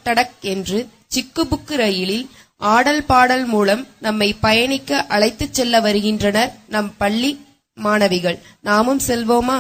டடக் என்று சிக்குபுக்கு ரயிலில் ஆடல் பாடல் மூலம் நம்மை பயணிக்க அழைத்துச் செல்ல வருகின்றனர் நம் பள்ளி மாணவிகள். நாமும் செல்வோமா?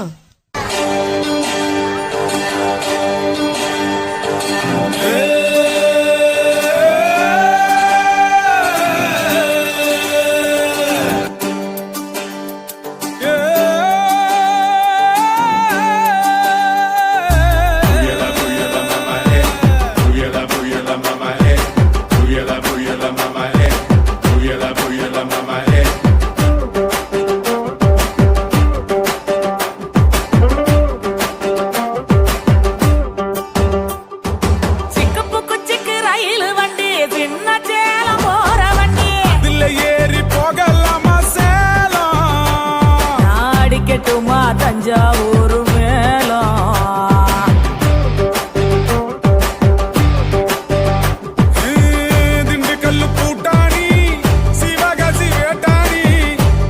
தஞ்சாவூர் மேலம் திண்டுக்கல்லு கூட்டாணி சிவகாசி வேட்டாணி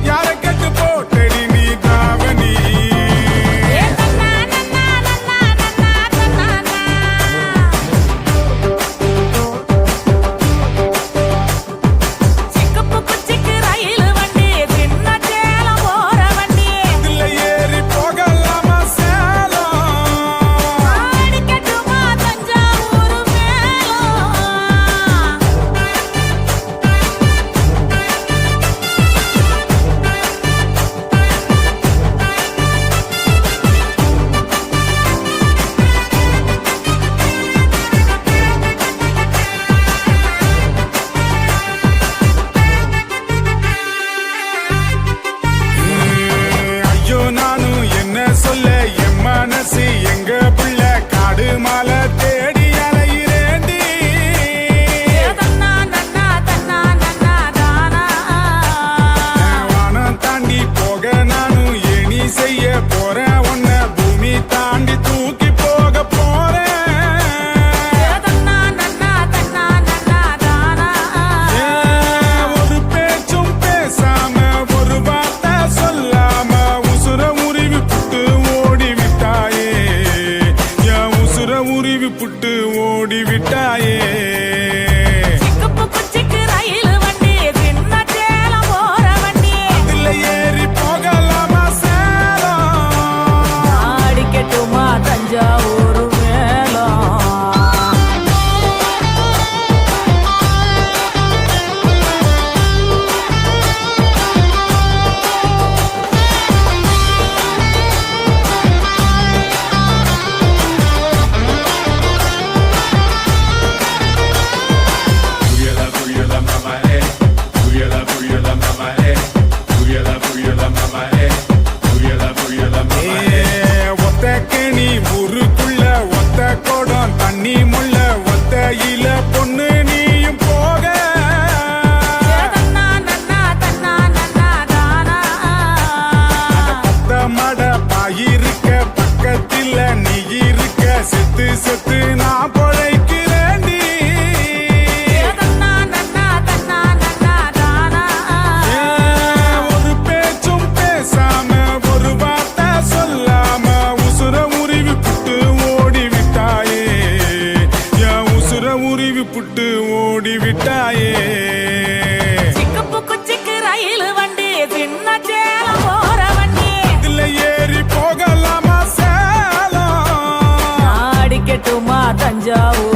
யார கட்டு போட்டடி நீ தாவணி எங்க புள்ள காடு மாலை தேடி அலையிறேண்டி வானம் தாண்டி போக நானும் ஏணி செய்ய போறேன் உன்னை பூமி தாண்டி தூக்கி போக போறேன் ஒரு பேச்சும் பேசாம ஒரு வார்த்தை சொல்லாம உசுர உருவி புட்டு ஓடி விட்டாயே உருவி புட்டு ஓடி விட்டாயே அதுல ஏறி போகலாமா சேலம் அடிக்கட்டுமா தஞ்சாவூர் மேலம் ஒத்தக்கணி ஊருக்குள்ள ஒத்த கோடம் தண்ணி முள்ள ஒத்தையில பொண்ணு நீயும் போக பத்த மட பாயிருக்க பக்கத்தில் நீ இருக்க செத்து செத்து நான் பொழைக்கிறேண்டி ஒரு பேச்சும் பேசாம ஒரு வார்த்தை சொல்லாம உசுர உருவி புட்டு ஓடி விட்டாயே உசுர உருவி புட்டு ஓடி விட்டாயே ரயில் வண்டி சின்ன சேலம் போற வண்டி இதுல ஏறி போகலாமா சேலம் அடிக்கட்டுமா தஞ்சாவூர்